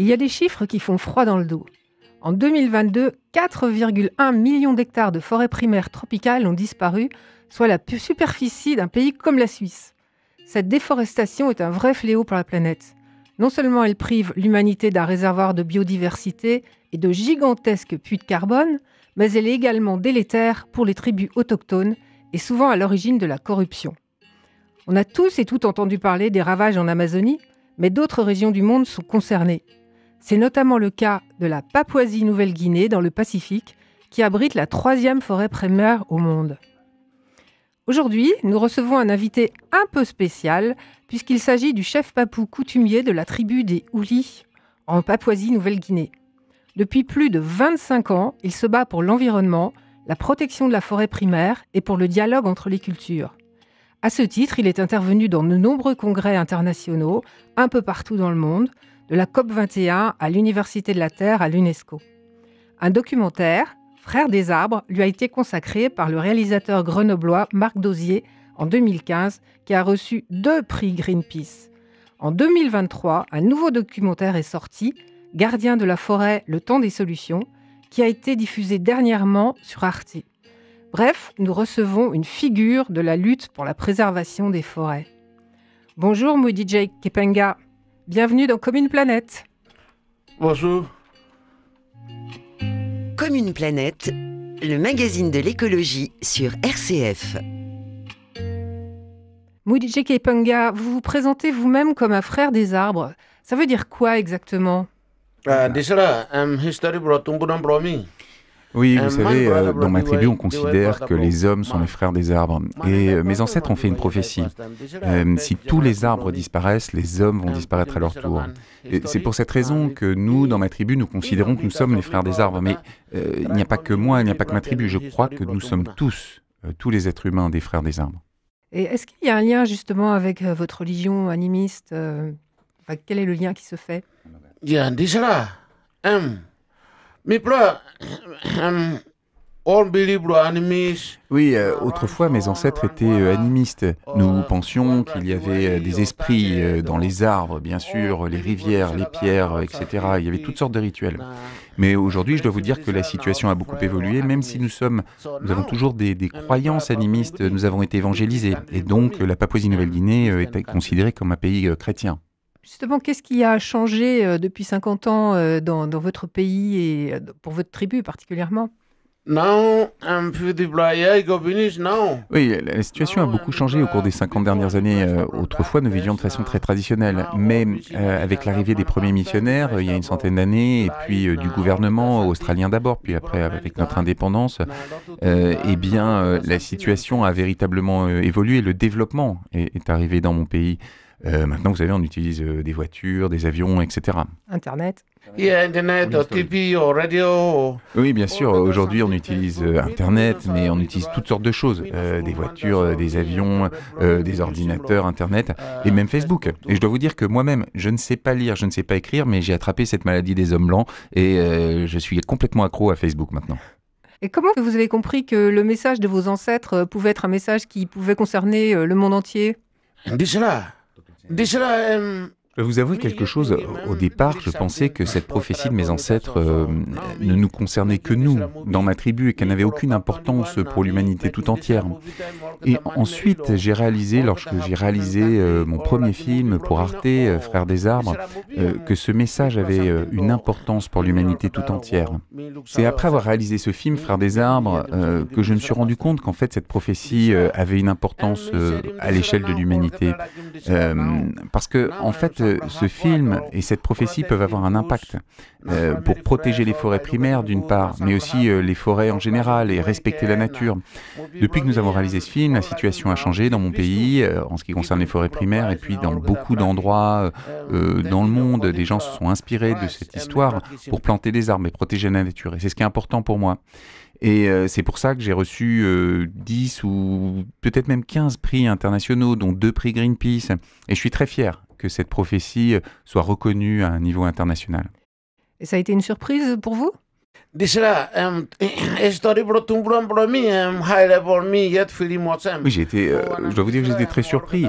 Il y a des chiffres qui font froid dans le dos. En 2022, 4,1 millions d'hectares de forêts primaires tropicales ont disparu, soit la superficie d'un pays comme la Suisse. Cette déforestation est un vrai fléau pour la planète. Non seulement elle prive l'humanité d'un réservoir de biodiversité et de gigantesques puits de carbone, mais elle est également délétère pour les tribus autochtones et souvent à l'origine de la corruption. On a tous et toutes entendu parler des ravages en Amazonie, mais d'autres régions du monde sont concernées. C'est notamment le cas de la Papouasie-Nouvelle-Guinée dans le Pacifique, qui abrite la 3e forêt primaire au monde. Aujourd'hui, nous recevons un invité un peu spécial, puisqu'il s'agit du chef papou coutumier de la tribu des Houlis, en Papouasie-Nouvelle-Guinée. Depuis plus de 25 ans, il se bat pour l'environnement, la protection de la forêt primaire et pour le dialogue entre les cultures. À ce titre, il est intervenu dans de nombreux congrès internationaux, un peu partout dans le monde, de la COP21 à l'Université de la Terre à l'UNESCO. Un documentaire, Frères des arbres, lui a été consacré par le réalisateur grenoblois Marc Dauzier en 2015, qui a reçu 2 prix Greenpeace. En 2023, un nouveau documentaire est sorti, Gardien de la forêt, le temps des solutions, qui a été diffusé dernièrement sur Arte. Bref, nous recevons une figure de la lutte pour la préservation des forêts. Bonjour Mudijay Kepenga, bienvenue dans Comme une planète. Bonjour. Comme une planète, le magazine de l'écologie sur RCF. Mudijay Kepenga, vous vous présentez vous-même comme un frère des arbres. Ça veut dire quoi exactement ? Oui, vous savez, dans ma tribu, on considère que les hommes sont les frères des arbres. Et mes ancêtres ont fait une prophétie. Si tous les arbres disparaissent, les hommes vont disparaître à leur tour. Et c'est pour cette raison que nous, dans ma tribu, nous considérons que nous sommes les frères des arbres. Mais il n'y a pas que moi, il n'y a pas que ma tribu. Je crois que nous sommes tous les êtres humains, des frères des arbres. Et est-ce qu'il y a un lien justement avec votre religion animiste quel est le lien qui se fait ? Oui, autrefois, mes ancêtres étaient animistes. Nous pensions qu'il y avait des esprits dans les arbres, bien sûr, les rivières, les pierres, etc. Il y avait toutes sortes de rituels. Mais aujourd'hui, je dois vous dire que la situation a beaucoup évolué, même si nous avons toujours des croyances animistes, nous avons été évangélisés. Et donc, la Papouasie-Nouvelle-Guinée est considérée comme un pays chrétien. Justement, qu'est-ce qui a changé depuis 50 ans dans votre pays et pour votre tribu particulièrement ? Oui, la situation a beaucoup changé au cours des 50 dernières années. Autrefois, nous vivions de façon très traditionnelle. Mais avec l'arrivée des premiers missionnaires, il y a une centaine d'années, et puis du gouvernement australien d'abord, puis après avec notre indépendance, la situation a véritablement évolué. Le développement est arrivé dans mon pays. Maintenant, vous savez, on utilise des voitures, des avions, etc. Internet. TV, radio. Oui, bien sûr. Aujourd'hui, on utilise Internet, mais on utilise toutes sortes de choses. Des voitures, des avions, des ordinateurs, Internet, et même Facebook. Et je dois vous dire que moi-même, je ne sais pas lire, je ne sais pas écrire, mais j'ai attrapé cette maladie des hommes blancs, et je suis complètement accro à Facebook maintenant. Et comment vous avez compris que le message de vos ancêtres pouvait être un message qui pouvait concerner le monde entier ? Je vais vous avouer quelque chose. Au départ, je pensais que cette prophétie de mes ancêtres ne nous concernait que nous, dans ma tribu, et qu'elle n'avait aucune importance pour l'humanité tout entière. Et ensuite, j'ai réalisé, lorsque j'ai réalisé mon premier film pour Arte, Frères des arbres, que ce message avait une importance pour l'humanité tout entière. C'est après avoir réalisé ce film, Frères des arbres, que je me suis rendu compte qu'en fait, cette prophétie avait une importance à l'échelle de l'humanité. Parce que, en fait, ce film et cette prophétie peuvent avoir un impact pour protéger les forêts primaires d'une part, mais aussi les forêts en général et respecter la nature. Depuis que nous avons réalisé ce film, la situation a changé dans mon pays en ce qui concerne les forêts primaires, et puis dans beaucoup d'endroits dans le monde, des gens se sont inspirés de cette histoire pour planter des arbres et protéger la nature. Et c'est ce qui est important pour moi. Et c'est pour ça que j'ai reçu 10 ou peut-être même 15 prix internationaux, dont 2 prix Greenpeace. Et je suis très fier que cette prophétie soit reconnue à un niveau international. Et ça a été une surprise pour vous ? Oui, je dois vous dire que j'étais très surpris,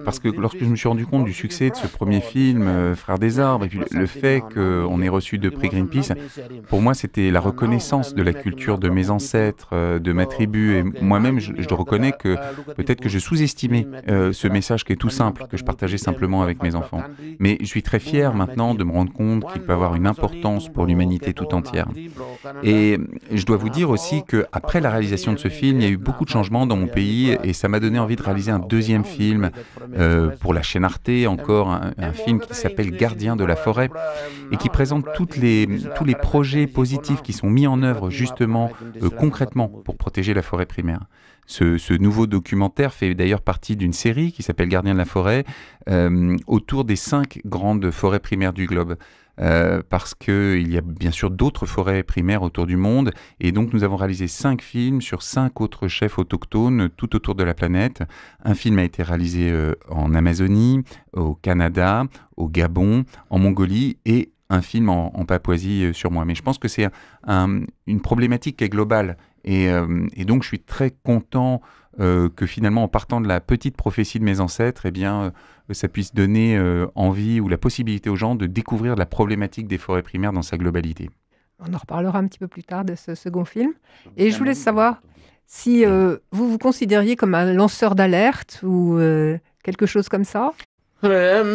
parce que lorsque je me suis rendu compte du succès de ce premier film, Frères des Arbres, et puis le fait qu'on ait reçu 2 prix Greenpeace, pour moi c'était la reconnaissance de la culture de mes ancêtres, de ma tribu, et moi-même je reconnais que peut-être que je sous-estimais ce message qui est tout simple, que je partageais simplement avec mes enfants. Mais je suis très fier maintenant de me rendre compte qu'il peut avoir une importance pour l'humanité tout entière. Et je dois vous dire aussi qu'après la réalisation de ce film, il y a eu beaucoup de changements dans mon pays et ça m'a donné envie de réaliser un deuxième film pour la chaîne Arte, encore un film qui s'appelle Gardien de la forêt et qui présente tous les projets positifs qui sont mis en œuvre justement concrètement pour protéger la forêt primaire. Ce nouveau documentaire fait d'ailleurs partie d'une série qui s'appelle Gardien de la forêt autour des 5 grandes forêts primaires du globe. Parce qu'il y a bien sûr d'autres forêts primaires autour du monde et donc nous avons réalisé 5 films sur 5 autres chefs autochtones tout autour de la planète. Un film a été réalisé en Amazonie, au Canada, au Gabon, en Mongolie et un film en Papouasie sur moi. Mais je pense que c'est une problématique qui est globale et donc je suis très content que finalement en partant de la petite prophétie de mes ancêtres, eh bien ça puisse donner envie ou la possibilité aux gens de découvrir la problématique des forêts primaires dans sa globalité. On en reparlera un petit peu plus tard de ce second film. Et je voulais savoir si vous vous considériez comme un lanceur d'alerte ou quelque chose comme ça. Je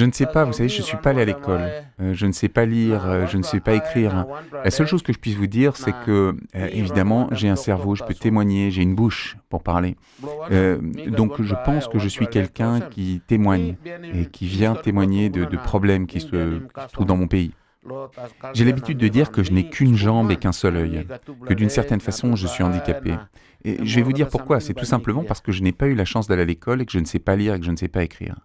ne sais pas, vous savez, je ne suis pas allé à l'école. Je ne sais pas lire, je ne sais pas écrire. La seule chose que je puisse vous dire, c'est que, évidemment, j'ai un cerveau, je peux témoigner, j'ai une bouche pour parler. Donc je pense que je suis quelqu'un qui témoigne et qui vient témoigner de problèmes qui se trouvent dans mon pays. J'ai l'habitude de dire que je n'ai qu'une jambe et qu'un seul œil, que d'une certaine façon je suis handicapé. Et je vais vous dire pourquoi, c'est tout simplement parce que je n'ai pas eu la chance d'aller à l'école et que je ne sais pas lire et que je ne sais pas écrire.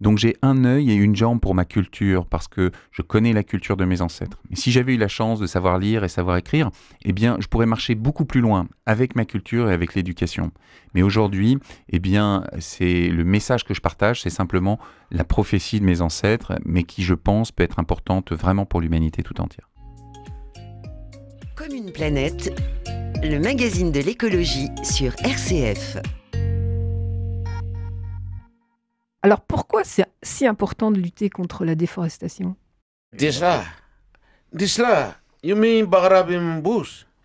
Donc j'ai un œil et une jambe pour ma culture, parce que je connais la culture de mes ancêtres. Mais si j'avais eu la chance de savoir lire et savoir écrire, eh bien je pourrais marcher beaucoup plus loin avec ma culture et avec l'éducation. Mais aujourd'hui, eh bien c'est le message que je partage, c'est simplement la prophétie de mes ancêtres, mais qui je pense peut être importante vraiment pour l'humanité tout entière. Comme une planète, le magazine de l'écologie sur RCF. Alors pourquoi c'est si important de lutter contre la déforestation ? En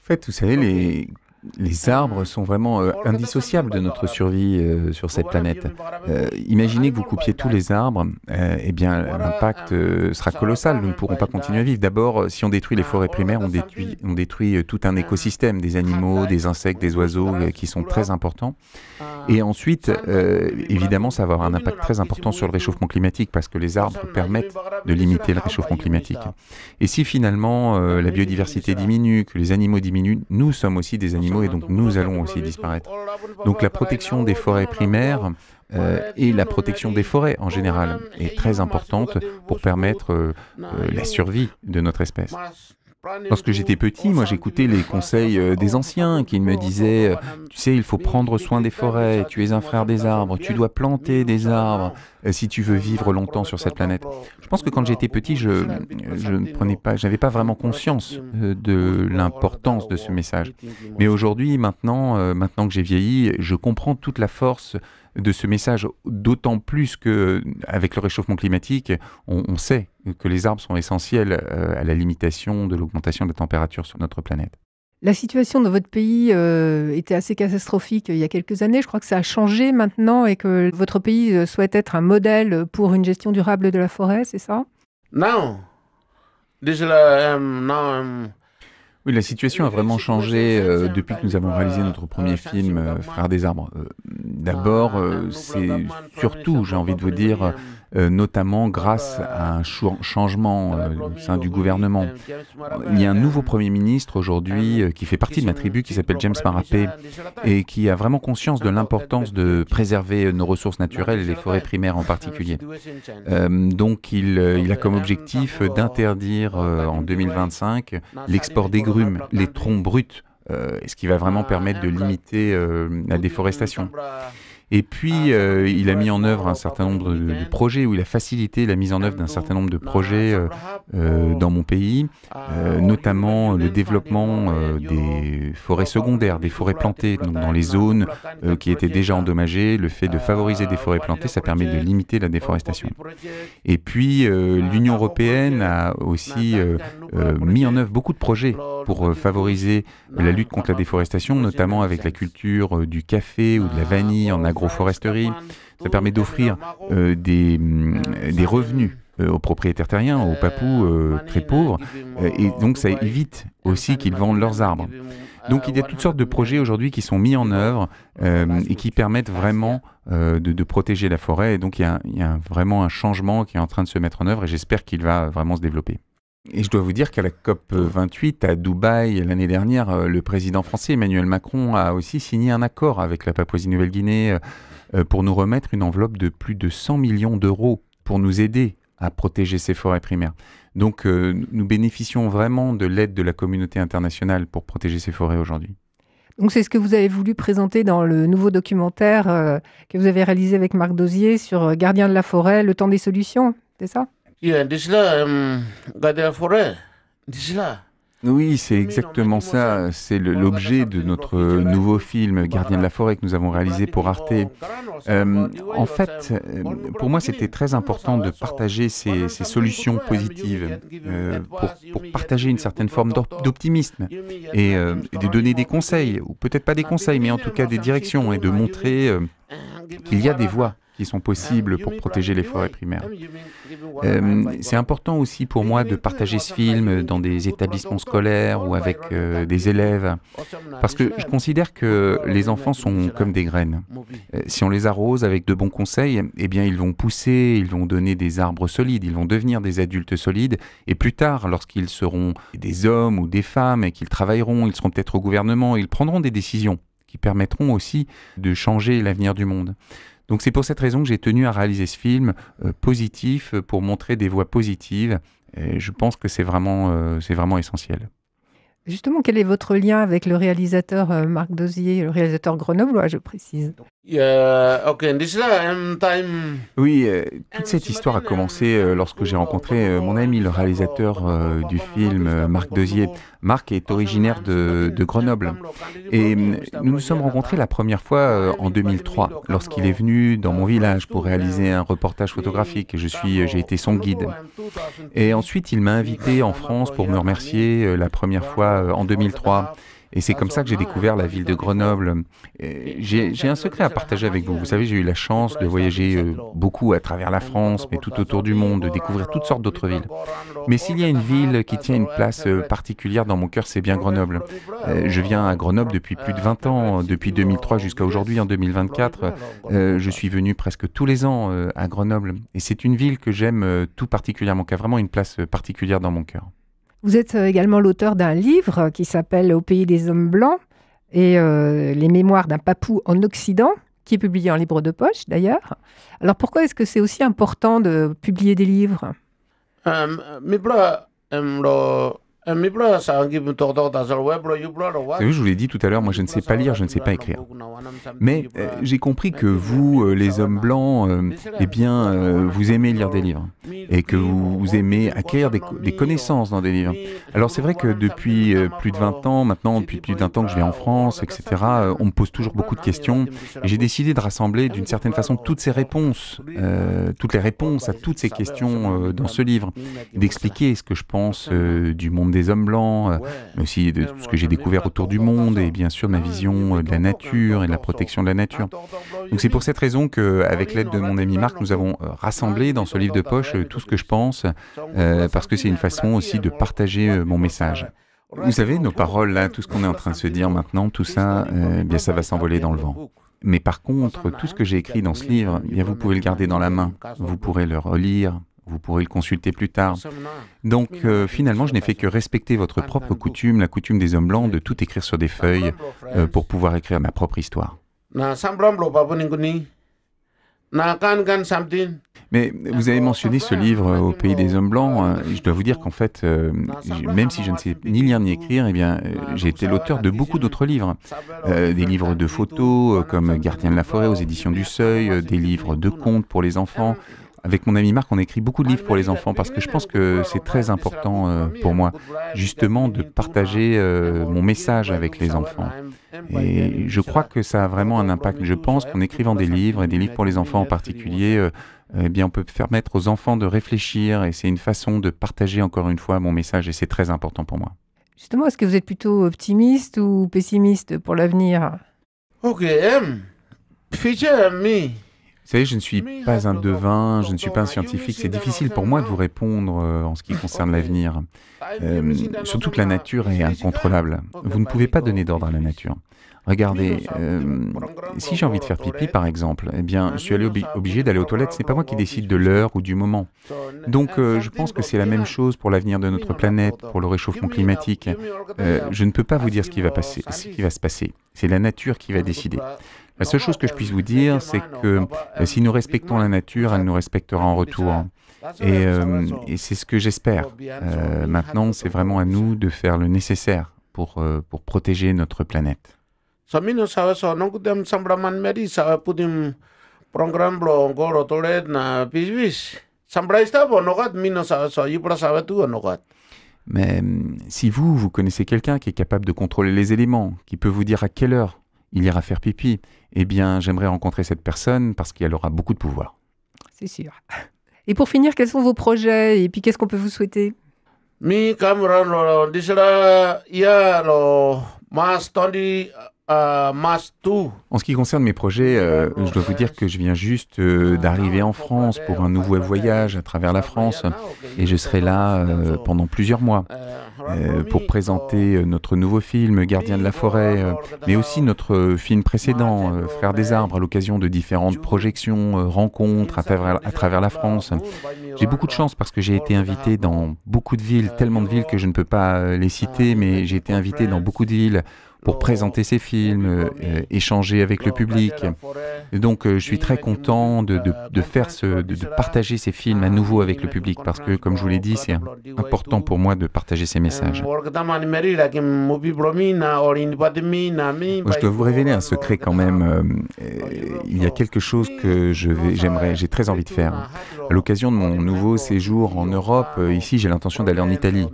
fait, vous savez, les arbres sont vraiment indissociables de notre survie sur cette planète. Imaginez que vous coupiez tous les arbres, eh bien l'impact sera colossal, nous ne pourrons pas continuer à vivre. D'abord, si on détruit les forêts primaires, on détruit tout un écosystème, des animaux, des insectes, des oiseaux qui sont très importants. Et ensuite, évidemment, ça va avoir un impact très important sur le réchauffement climatique parce que les arbres permettent de limiter le réchauffement climatique. Et si finalement la biodiversité diminue, que les animaux diminuent, nous sommes aussi des animaux et donc nous allons aussi disparaître. Donc la protection des forêts primaires et la protection des forêts en général est très importante pour permettre la survie de notre espèce. Lorsque j'étais petit, moi j'écoutais les conseils des anciens qui me disaient « Tu sais, il faut prendre soin des forêts, tu es un frère des arbres, tu dois planter des arbres si tu veux vivre longtemps sur cette planète. » Je pense que quand j'étais petit, je n'avais pas vraiment conscience de l'importance de ce message. Mais aujourd'hui, maintenant que j'ai vieilli, je comprends toute la force de ce message, d'autant plus qu'avec le réchauffement climatique, on sait que les arbres sont essentiels à la limitation de l'augmentation de la température sur notre planète. La situation dans votre pays était assez catastrophique il y a quelques années. Je crois que ça a changé maintenant et que votre pays souhaite être un modèle pour une gestion durable de la forêt, c'est ça ? Oui, la situation a vraiment changé depuis que nous avons réalisé notre premier film, Frères des arbres. D'abord, c'est surtout, j'ai envie de vous dire, notamment grâce à un changement au sein du gouvernement. Il y a un nouveau Premier ministre aujourd'hui qui fait partie de ma tribu, qui s'appelle James Marape, et qui a vraiment conscience de l'importance de préserver nos ressources naturelles et les forêts primaires en particulier. Donc il a comme objectif d'interdire en 2025 l'export d'agrumes, les troncs bruts, ce qui va vraiment permettre de limiter la déforestation. Et puis, il a mis en œuvre un certain nombre de projets, ou il a facilité la mise en œuvre d'un certain nombre de projets dans mon pays, notamment le développement des forêts secondaires, des forêts plantées, donc dans les zones qui étaient déjà endommagées. Le fait de favoriser des forêts plantées, ça permet de limiter la déforestation. Et puis, l'Union européenne a aussi mis en œuvre beaucoup de projets pour favoriser la lutte contre la déforestation, notamment avec la culture du café ou de la vanille en agroforesterie. Ça permet d'offrir des revenus aux propriétaires terriens, aux papous très pauvres, et donc ça évite aussi qu'ils vendent leurs arbres. Donc il y a toutes sortes de projets aujourd'hui qui sont mis en œuvre et qui permettent vraiment de protéger la forêt, et donc il y a vraiment un changement qui est en train de se mettre en œuvre, et j'espère qu'il va vraiment se développer. Et je dois vous dire qu'à la COP28 à Dubaï l'année dernière, le président français Emmanuel Macron a aussi signé un accord avec la Papouasie-Nouvelle-Guinée pour nous remettre une enveloppe de plus de 100 millions d'euros pour nous aider à protéger ces forêts primaires. Donc nous bénéficions vraiment de l'aide de la communauté internationale pour protéger ces forêts aujourd'hui. Donc c'est ce que vous avez voulu présenter dans le nouveau documentaire que vous avez réalisé avec Marc Dauzier sur Gardien de la forêt, le temps des solutions, c'est ça? Oui, c'est exactement ça. C'est l'objet de notre nouveau film Gardien de la forêt que nous avons réalisé pour Arte. En fait, pour moi, c'était très important de partager ces solutions positives, pour partager une certaine forme d'optimisme et de donner des conseils, ou peut-être pas des conseils, mais en tout cas des directions, et de montrer qu'il y a des voies qui sont possibles pour protéger les forêts primaires. C'est important aussi pour moi de partager ce film dans des établissements scolaires ou avec des élèves, parce que je considère que les enfants sont comme des graines. Si on les arrose avec de bons conseils, eh bien ils vont pousser, ils vont donner des arbres solides, ils vont devenir des adultes solides, et plus tard, lorsqu'ils seront des hommes ou des femmes et qu'ils travailleront, ils seront peut-être au gouvernement, ils prendront des décisions qui permettront aussi de changer l'avenir du monde. Donc c'est pour cette raison que j'ai tenu à réaliser ce film positif pour montrer des voies positives. Et je pense que c'est vraiment essentiel. Justement, quel est votre lien avec le réalisateur Marc Dauzier, le réalisateur grenoblois, je précise? Oui, toute cette histoire a commencé lorsque j'ai rencontré mon ami, le réalisateur du film, Marc Dauzier. Marc est originaire de Grenoble. Et nous nous sommes rencontrés la première fois en 2003, lorsqu'il est venu dans mon village pour réaliser un reportage photographique. J'ai été son guide. Et ensuite, il m'a invité en France pour me remercier la première fois en 2003. Et c'est comme ça que j'ai découvert la ville de Grenoble. J'ai un secret à partager avec vous. Vous savez, j'ai eu la chance de voyager beaucoup à travers la France, mais tout autour du monde, de découvrir toutes sortes d'autres villes. Mais s'il y a une ville qui tient une place particulière dans mon cœur, c'est bien Grenoble. Je viens à Grenoble depuis plus de 20 ans, depuis 2003 jusqu'à aujourd'hui, en 2024. Je suis venu presque tous les ans à Grenoble. Et c'est une ville que j'aime tout particulièrement, qui a vraiment une place particulière dans mon cœur. Vous êtes également l'auteur d'un livre qui s'appelle « Au pays des hommes blancs » et les mémoires d'un papou en Occident, qui est publié en livre de poche d'ailleurs. Alors pourquoi est-ce que c'est aussi important de publier des livres? Vous savez, je vous l'ai dit tout à l'heure, moi je ne sais pas lire, je ne sais pas écrire. Mais j'ai compris que vous, les hommes blancs, vous aimez lire des livres et que vous aimez acquérir des connaissances dans des livres. Alors c'est vrai que depuis plus de 20 ans, maintenant, depuis plus de 20 ans que je vis en France, etc., on me pose toujours beaucoup de questions et j'ai décidé de rassembler d'une certaine façon toutes les réponses à toutes ces questions dans ce livre, et d'expliquer ce que je pense du monde des hommes blancs, mais aussi de tout ce que j'ai découvert autour du monde et bien sûr ma vision de la nature et de la protection de la nature. Donc c'est pour cette raison qu'avec l'aide de mon ami Marc, nous avons rassemblé dans ce livre de poche tout ce que je pense, parce que c'est une façon aussi de partager mon message. Vous savez, nos paroles, là, tout ce qu'on est en train de se dire maintenant, tout ça, bien ça va s'envoler dans le vent. Mais par contre, tout ce que j'ai écrit dans ce livre, bien vous pouvez le garder dans la main, vous pourrez le relire, vous pourrez le consulter plus tard. Donc finalement, je n'ai fait que respecter votre propre coutume, la coutume des hommes blancs, de tout écrire sur des feuilles pour pouvoir écrire ma propre histoire. Mais vous avez mentionné ce livre Au pays des hommes blancs. Je dois vous dire qu'en fait, même si je ne sais ni lire ni écrire, j'ai été l'auteur de beaucoup d'autres livres. Des livres de photos comme Gardien de la forêt aux éditions du Seuil, des livres de contes pour les enfants. Avec mon ami Marc, on écrit beaucoup de livres pour les enfants parce que je pense que c'est très important pour moi, justement, de partager mon message avec les enfants. Et je crois que ça a vraiment un impact. Je pense qu'en écrivant des livres, et des livres pour les enfants en particulier, on peut permettre aux enfants de réfléchir et c'est une façon de partager encore une fois mon message et c'est très important pour moi. Justement, est-ce que vous êtes plutôt optimiste ou pessimiste pour l'avenir? Vous savez, je ne suis pas un devin, je ne suis pas un scientifique. C'est difficile pour moi de vous répondre en ce qui concerne l'avenir. Surtout que la nature est incontrôlable. Vous ne pouvez pas donner d'ordre à la nature. Regardez, si j'ai envie de faire pipi, par exemple, je suis obligé d'aller aux toilettes. Ce n'est pas moi qui décide de l'heure ou du moment. Donc, je pense que c'est la même chose pour l'avenir de notre planète, pour le réchauffement climatique. Je ne peux pas vous dire ce qui va se passer. C'est la nature qui va décider. La seule chose que je puisse vous dire, c'est que si nous respectons la nature, elle nous respectera en retour. Et c'est ce que j'espère. Maintenant, c'est vraiment à nous de faire le nécessaire pour protéger notre planète. Mais si vous connaissez quelqu'un qui est capable de contrôler les éléments, qui peut vous dire à quelle heure il ira faire pipi, j'aimerais rencontrer cette personne parce qu'elle aura beaucoup de pouvoir. C'est sûr. Et pour finir, quels sont vos projets et puis qu'est-ce qu'on peut vous souhaiter? En ce qui concerne mes projets, je dois vous dire que je viens juste d'arriver en France pour un nouveau voyage à travers la France et je serai là pendant plusieurs mois pour présenter notre nouveau film Gardien de la forêt, mais aussi notre film précédent Frères des arbres à l'occasion de différentes projections, rencontres à travers la France. J'ai beaucoup de chance parce que j'ai été invité dans beaucoup de villes, tellement de villes que je ne peux pas les citer, mais j'ai été invité dans beaucoup de villes pour présenter ces films, échanger avec le public. Et donc, je suis très content de partager ces films à nouveau avec le public parce que, comme je vous l'ai dit, c'est important pour moi de partager ces messages. Moi, je dois vous révéler un secret quand même. Il y a quelque chose que j'ai très envie de faire. À l'occasion de mon nouveau séjour en Europe, ici, j'ai l'intention d'aller en Italie.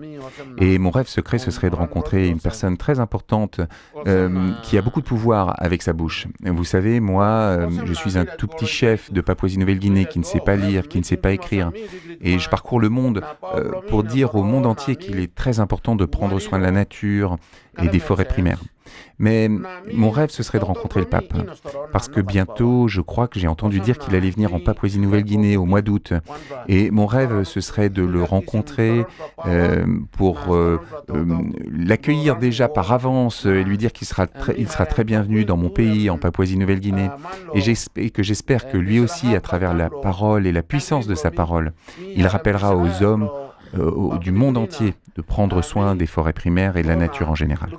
Et mon rêve secret, ce serait de rencontrer une personne très importante qui a beaucoup de pouvoir avec sa bouche. Vous savez, moi, je suis un tout petit chef de Papouasie-Nouvelle-Guinée qui ne sait pas lire, qui ne sait pas écrire. Et je parcours le monde pour dire au monde entier qu'il est très important de prendre soin de la nature et des forêts primaires. Mais mon rêve, ce serait de rencontrer le pape. Parce que bientôt, je crois que j'ai entendu dire qu'il allait venir en Papouasie-Nouvelle-Guinée au mois d'août. Et mon rêve, ce serait de le rencontrer pour l'accueillir déjà par avance et lui dire qu'il sera très bienvenu dans mon pays, en Papouasie-Nouvelle-Guinée. Et que j'espère que lui aussi, à travers la parole et la puissance de sa parole, il rappellera aux hommes du monde entier de prendre soin des forêts primaires et de la nature en général.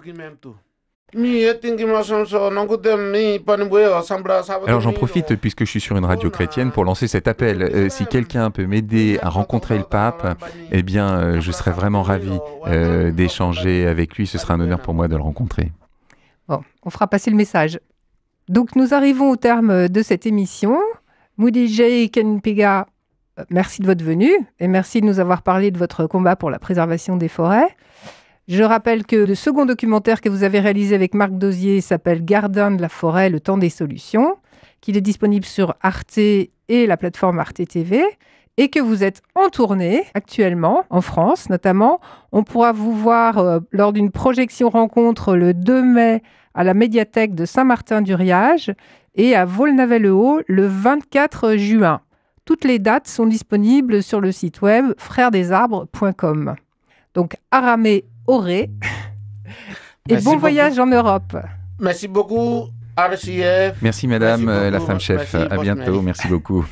Alors j'en profite puisque je suis sur une radio chrétienne pour lancer cet appel. Si quelqu'un peut m'aider à rencontrer le pape, je serais vraiment ravi d'échanger avec lui. Ce sera un honneur pour moi de le rencontrer. Bon, on fera passer le message. Donc nous arrivons au terme de cette émission. Mudije Kempega, merci de votre venue et merci de nous avoir parlé de votre combat pour la préservation des forêts. Je rappelle que le second documentaire que vous avez réalisé avec Marc Dosier s'appelle « Gardien de la forêt, le temps des solutions », qu'il est disponible sur Arte et la plateforme Arte TV, et que vous êtes en tournée actuellement, en France notamment. On pourra vous voir lors d'une projection rencontre le 2 mai à la médiathèque de Saint-Martin-du-Riage et à Volnavelle-le-Haut le 24 juin. Toutes les dates sont disponibles sur le site web frèresdesarbres.com. Donc, Aramé Auré. Et bon voyage en Europe. Merci beaucoup, RCF. Merci madame, la femme chef. À bientôt. Merci beaucoup.